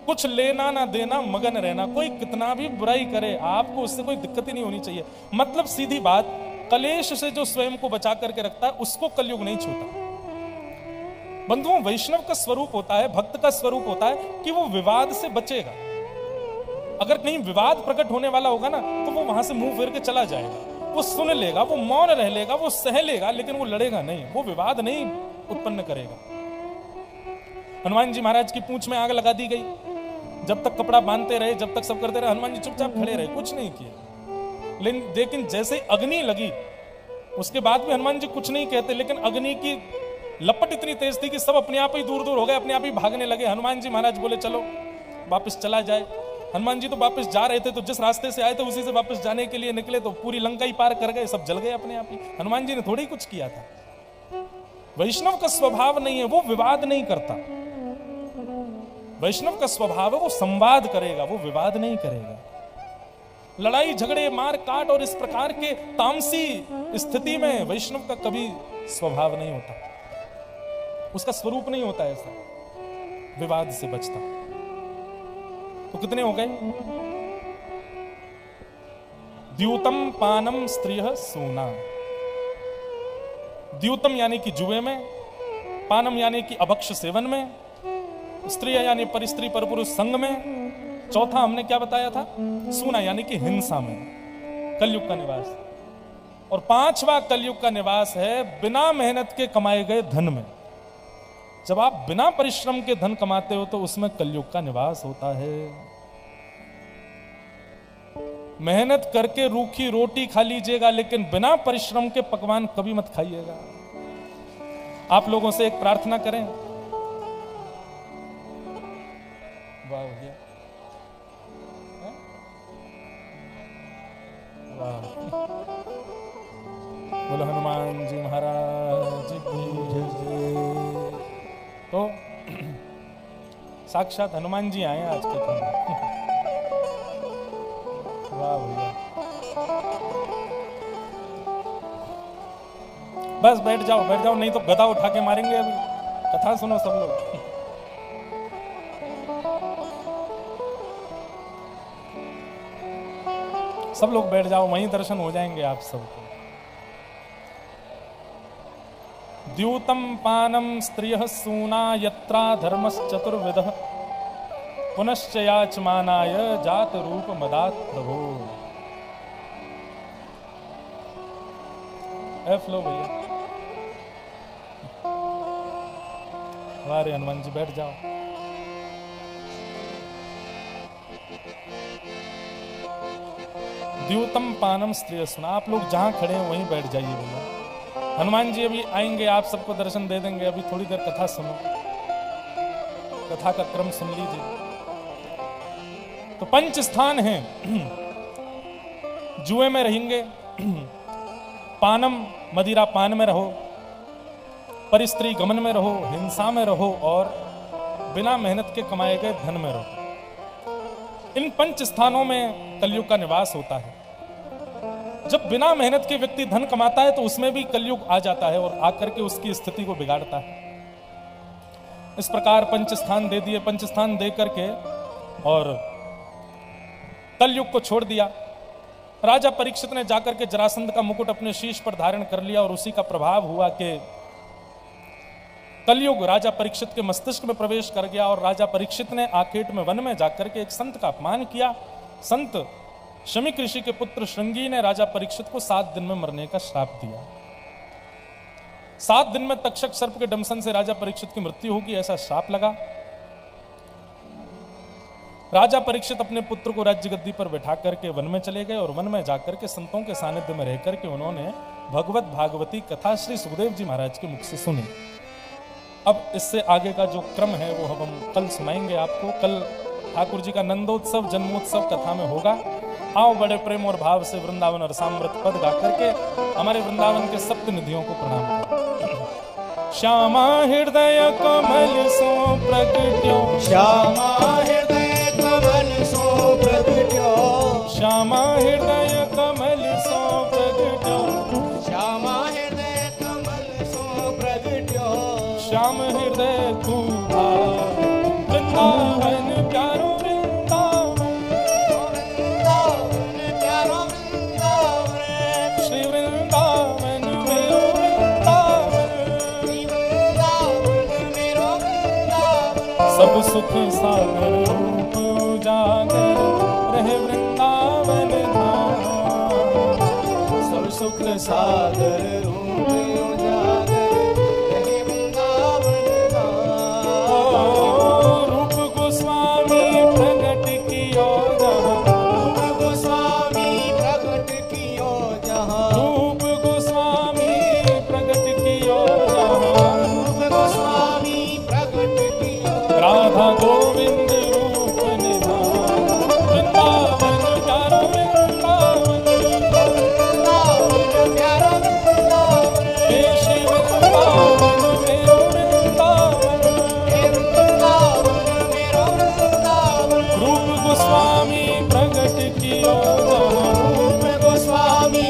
कुछ लेना ना देना, मगन रहना, कोई कितना भी बुराई करे आपको उससे कोई दिक्कत ही नहीं होनी चाहिए। मतलब सीधी बात, कलेश से जो स्वयं को बचा करके रखता है उसको कलयुग नहीं छूता। बंधुओं, वैष्णव का स्वरूप होता है, भक्त का स्वरूप होता है कि वो विवाद से बचेगा। अगर कहीं विवाद प्रकट होने वाला होगा ना तो वो वहां से मुंह फेर के चला जाएगा, वो सुन लेगा, वो मौन रह लेगा, वो सह लेगा, लेकिन वो लड़ेगा नहीं, वो विवाद नहीं उत्पन्न करेगा। हनुमान जी महाराज की पूंछ में आग लगा दी गई, जब तक कपड़ा बांधते रहे, जब तक सब करते रहे, हनुमान जी चुपचाप खड़े रहे, कुछ नहीं किया। लेकिन जैसे अग्नि लगी उसके बाद भी हनुमान जी कुछ नहीं कहते, लेकिन अग्नि की लपट इतनी तेज थी कि सब अपने आप ही दूर दूर हो गए, अपने आप ही भागने लगे। हनुमान जी महाराज बोले चलो वापस चला जाए। हनुमान जी तो वापस जा रहे थे, तो जिस रास्ते से आए थे उसी से वापस जाने के लिए निकले, तो पूरी लंका ही पार कर गए, सब जल गए अपने आप ही। हनुमान जी ने थोड़ी कुछ किया था। वैष्णव का स्वभाव नहीं है, वो विवाद नहीं करता। वैष्णव का स्वभाव है वो संवाद करेगा, वो विवाद नहीं करेगा। लड़ाई झगड़े मार काट और इस प्रकार के तामसी स्थिति में वैष्णव का कभी स्वभाव नहीं होता, उसका स्वरूप नहीं होता ऐसा, विवाद से बचता। तो कितने हो गए? द्यूतम पानम स्त्रियः सूना। द्यूतम यानी कि जुए में, पानम यानी कि अभक्ष सेवन में, स्त्री यानी परिस्त्री परपुरुष संग में, चौथा हमने क्या बताया था? सूना यानी कि हिंसा में, कलयुग का निवास। और पांचवा कलयुग का निवास है बिना मेहनत के कमाए गए धन में। जब आप बिना परिश्रम के धन कमाते हो तो उसमें कलयुग का निवास होता है। मेहनत करके रूखी रोटी खा लीजिएगा, लेकिन बिना परिश्रम के पकवान कभी मत खाइएगा। आप लोगों से एक प्रार्थना करें। वाह भैया, वाह, बोलो हनुमान जी महाराज की जय। तो साक्षात हनुमान जी आए आज के दिन। वाह भैया, बस बैठ जाओ बैठ जाओ, नहीं तो गदा उठा के मारेंगे। अभी कथा सुनो सब लोग। सब लोग बैठ जाओ, वहीं दर्शन हो जाएंगे आप सबको। द्यूतम पानम स्त्रियः सूना यत्रा धर्मश्चतुर्विधः पुनश्च याचमानाय जात रूप मदात् प्रभो। फ्लो भैया, वारे हनुमान जी बैठ जाओ। द्यूतम पानम स्त्रियः सूना, आप लोग जहां खड़े हैं वहीं बैठ जाइए भैया। हनुमान जी अभी आएंगे, आप सबको दर्शन दे देंगे। अभी थोड़ी देर कथा सुनो, कथा का क्रम सुन लीजिए। तो 5 स्थान हैं। जुए में रहेंगे, पानम मदिरा पान में रहो, परिस्त्री गमन में रहो, हिंसा में रहो, और बिना मेहनत के कमाए गए धन में रहो। इन 5 स्थानों में कलयुग का निवास होता है। जब बिना मेहनत के व्यक्ति धन कमाता है तो उसमें भी कलयुग आ जाता है और आकर के उसकी स्थिति को बिगाड़ता है। इस प्रकार 5 स्थान दे दिए। 5 स्थान दे करके और कलयुग को छोड़ दिया। राजा परीक्षित ने जाकर के जरासंध का मुकुट अपने शीश पर धारण कर लिया और उसी का प्रभाव हुआ कि कलयुग राजा परीक्षित के मस्तिष्क में प्रवेश कर गया। और राजा परीक्षित ने आकेट में वन में जाकर के एक संत का अपमान किया। संत शमी ऋषि के पुत्र श्रृंगी ने राजा परीक्षित को 7 दिन में मरने का श्राप दिया। 7 दिन में तक्षक सर्प के डंसन से राजा परीक्षित की मृत्यु होगी, ऐसा श्राप लगा। राजा परीक्षित अपने पुत्र को राज्य गद्दी पर बैठा करके वन में चले गए और वन में जाकर के संतों के सानिध्य में रहकर के उन्होंने भगवत भागवती कथा श्री सुखदेव जी महाराज के मुख से सुनी। अब इससे आगे का जो क्रम है वो हम कल सुनाएंगे आपको। कल ठाकुर जी का नंदोत्सव जन्मोत्सव कथा में होगा। आओ बड़े प्रेम और भाव से वृंदावन और सामृत पद गा करके हमारे वृंदावन के सप्त निधियों को प्रणाम करें। श्यामा हृदय कमल सो प्रगट्यो, श्यामा हृदय कमल सो प्रगट्यो, श्यामा हृदय कमल सो प्रगट्यो, श्यामा हृदय कमल सो प्रगट्यो, श्याम हृदय खूबा वृंदावन प्यारो वृंदावन, वृंदावन प्यारो वृंदावन, श्री वृंदावन मेरो वृंदावन, श्री वृंदावन मेरो वृंदावन, सब सुख सागर रूप उजागर रहे वृंदावन धाम, सब सुख सागर रूप उजागर रहे वृंदावन धाम। रूप गोस्वामी प्रगट कियो जहाँ, रूप गोस्वामी प्रगट कियो जहाँ, रूप गोस्वामी प्रगट कियो जहाँ, रूप गोस्वामी प्रगट कियो, राधा गोविंद रूप निधान, वृंदावन प्यारो वृंदावन, वृंदावन प्यारा वृंदावन, हे श्री वृंदावन मेरो वृंदावन, हे वृंदावन मेरो वृंदावन, रूप गोस्वामी प्रगट कियो जहाँ, रूप गोस्वामी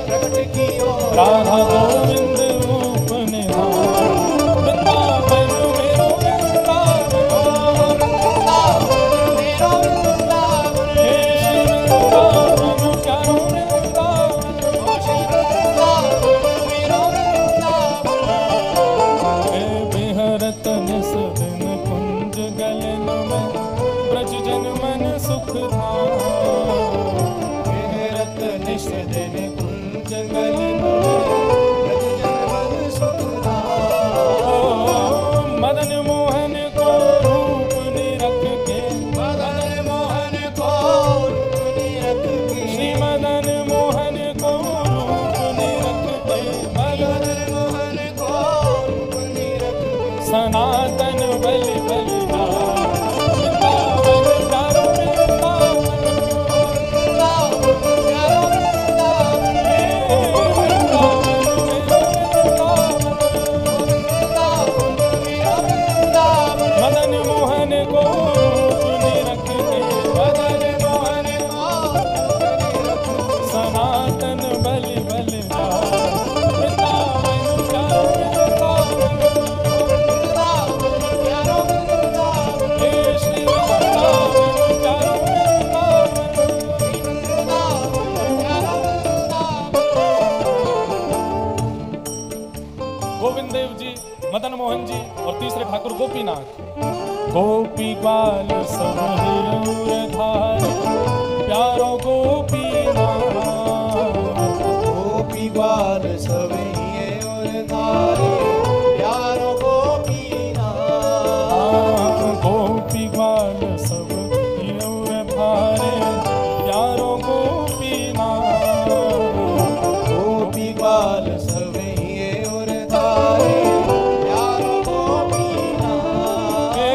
प्रगट कियो, राधा गोविंद रूप निधान, वृंदावन मेरो वृंदावन, वृंदावन मेरो वृंदावन, हे श्री वृंदावन प्यारो वृंदावन, श्री वृंदावन मेरो वृंदावन, हे बिहरत निस दिन कुंज गलन में ब्रज जन मन सुख धाम, विहरत निश दिन कुंज गलन में ब्रज जन मन सुख धाम। मदन मोहन को रूप निरख के, मदन मोहन को रूप निरख के, श्री मदन मोहन को रूप निरख के, मदन मदन मोहन को रूप निरख के, सनातन बलि बलिदान, वृंदावन प्यारो वृंदावन, वृंदावन प्यारा वृंदावन, हे वृंदावन मेरो वृंदावन, वृंदावन मेरो वृंदावन, मदन मोहन को रूप निरख के, मदन मोहन सनातन बलि बलिदान, वृंदावन प्यारो वृंदावन, वृंदावन प्यारा वृंदावन, हे श्री वृंदावन प्यारो वृंदावन, वृंदावन प्यारा वृंदावन। गोविंद देव जी, मदन मोहन जी और तीसरे ठाकुर गोपीनाथ। गोपी ग्वाल सब हिरौर धार, प्यारो गोपीनाथ, गोपी ग्वाल सभी और धारे, प्यारो गोपीनाथ, गोपी ग्वाल सब हिरौर धारे, प्यारो गोपीनाथ, गोपी ग्वाल सभी और धारे, प्यारो गोपीनाथ, हे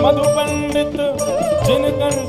मधु पंडित जिन कंठ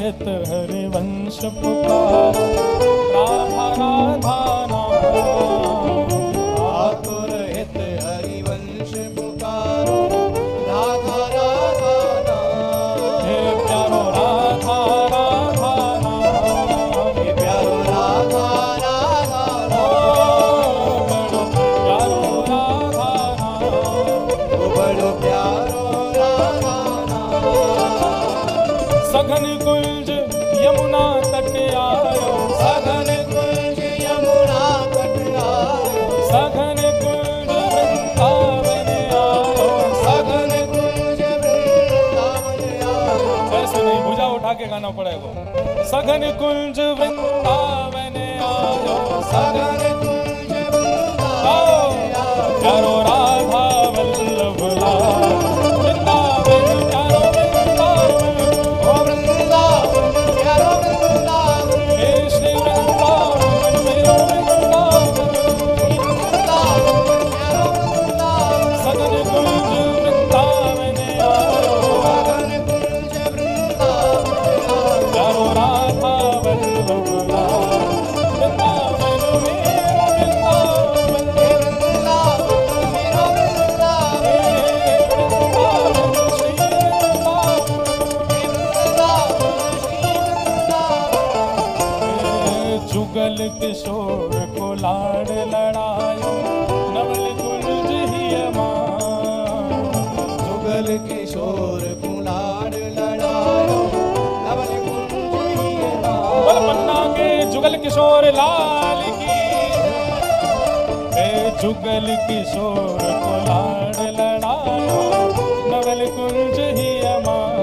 हित हरिवंश पुकारो, राधा राधा नाम। आतुर हित हरिवंश पुकारो, राधा राधा नाम। हे प्यारो राधा राधा नाम, हे प्यारो राधा राधा नाम। बड़ो प्यारो राधा नाम। ओ बड़ो प्यारो राधा नाम। सघन कुंज यमुना तट आयो, सघन कुंज यमुना तट आयो, सघन कुंज वृंदावन आयो, सघन कुंज वृंदावन आयो। ऐसे नहीं, भुजा उठा के गाना पड़ेगा। सघन कुंज वृंदावन आयो, सघन कुंज वृंदावन आओ आयो। प्यारो राधा वल्लभ लाल, वृंदावन प्यारो वृंदावन, ओ वृंदावन प्यारो वृंदावन, हे श्री वृंदावन मेरो वृंदावन। वृंदावन प्यारो वृंदावन, सघन कुंज वृंदावन आयो, सघन कुंज वृंदावन आयो। प्यारो राधा वल्लभ लाल, वृंदावन मेरो वृंदावन। हे वृंदावन मेरो वृंदावन, हे वृंदावन श्री वृंदावन, हे वृंदावन श्री वृंदावन। जुगल किशोर को लाड़ लड़ायो, नवल कुंज ही मान। जुगल किशोर कुलाड़ लड़ायो, नवल कुंज ही बोल पन्ना के जुगल किशोर लाल की। हे जुगल किशोर को लाड़ लड़ायो, नवल कुंज ही अमान।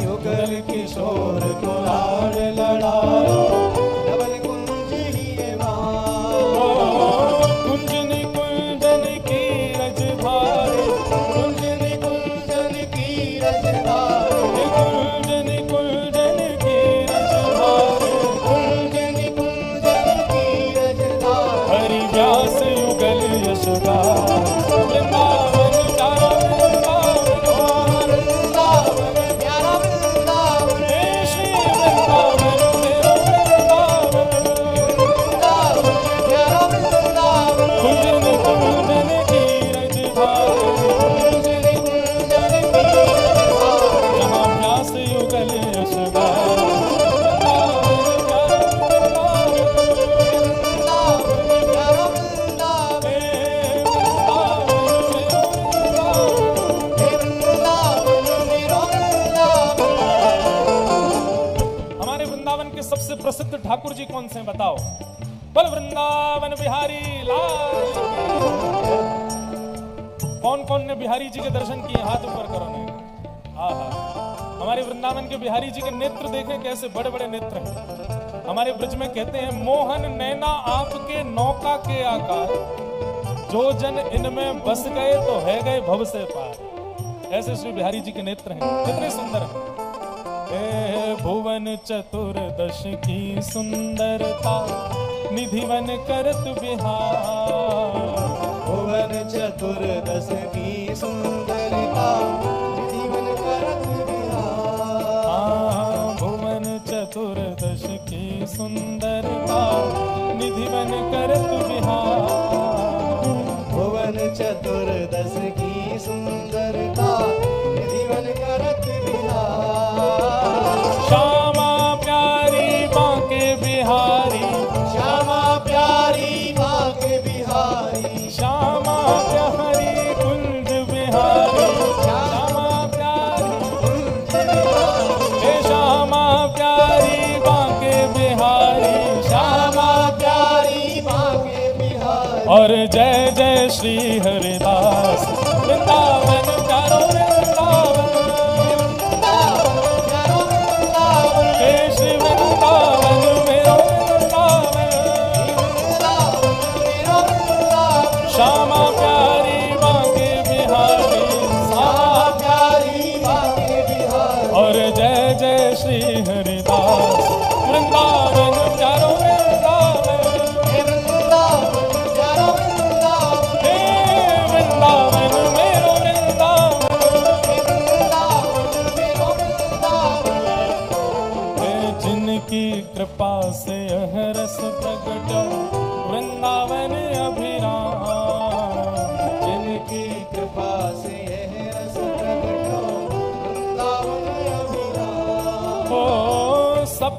युगल किशोर कुलाड़ लड़ायो, नवल कुंज ही मान। कुंजन कुंजन की रजधारी, कुंजन कुंजन की रजधारी, कुंजन कुंजन की रजधारी, कुंजन कुंजन की रजधारी। हरि व्यास युगल यशोदा, वृंदावन प्यारा वृंदावन, वृंदावन प्यारा वृंदावन, हे श्री वृंदावन मेरो वृंदावन। वृंदावन प्यारा वृंदावन, कुंजन कुंजन की रजधारी, कुंजन कुंजन की रजधारी। जहाँ व्यास युगल यशोदा, वृंदावन प्यारा वृंदावन। वृंदावन प्यारा वृंदावन, हे वृंदावन मेरो वृंदावन। हे वृंदावन मेरो वृंदावन। हमारे वृंदावन के सबसे प्रसिद्ध ठाकुर जी कौन से हैं बताओ? बोल वृंदावन बिहारी लाल की। कौन कौन ने बिहारी जी के दर्शन किए? हाथ ऊपर करो ने। आहा, हमारे वृंदावन के बिहारी जी के नेत्र देखें कैसे बड़े बड़े नेत्र हैं। हमारे ब्रज में कहते हैं, मोहन नैना आपके नौका के आकार, जो जन इनमें बस गए तो है गए भव से पार। ऐसे श्री बिहारी जी के नेत्र हैं, कितने सुंदर हैं। हे भुवन चतुर्दश की सुंदरता, निधिवन करत बिहार। भुवन चतुर्दश की सुंदरता, जीवन करत बिहार। भुवन चतुर्दश की सुंदरता, निधिवन करत बिहार। भुवन चतुर्दश की सुंदरता, जीवन करत बिहार। श्यामा प्यारी बांके बिहारी, श्यामा प्यारी बांके बिहारी, श्यामा प्यारी कुंज बिहारी, श्यामा प्यारी, कुंज बिहारी। हे श्यामा प्यारी बांके बिहारी, श्यामा प्यारी बांके बिहारी। और जय जय श्री हरिदास, वृंदावन प्यारो वृंदावन। वृंदावन प्यारो वृंदावन, हे श्री वृंदावन मेरो वृंदावन। वृंदावन मेरो वृंदावन। श्यामा प्यारी बांके बिहारी, श्यामा प्यारी बांके बिहारी। और जय जय श्री हरिदास, वृंदावन प्यारो वृंदावन। हे वृंदावन प्यारो वृंदावन, हे वृंदावन मेरो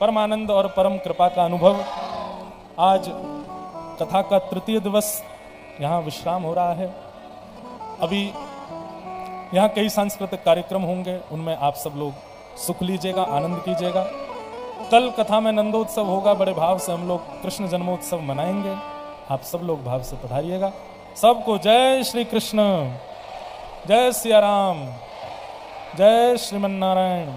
परमानंद और परम कृपा का अनुभव। आज कथा का तृतीय दिवस यहाँ विश्राम हो रहा है। अभी यहाँ कई सांस्कृतिक कार्यक्रम होंगे, उनमें आप सब लोग सुख लीजिएगा, आनंद कीजिएगा। कल कथा में नंदोत्सव होगा, बड़े भाव से हम लोग कृष्ण जन्मोत्सव मनाएंगे। आप सब लोग भाव से पधारिएगा। सबको जय श्री कृष्ण, जय सिया राम, जय श्रीमन नारायण।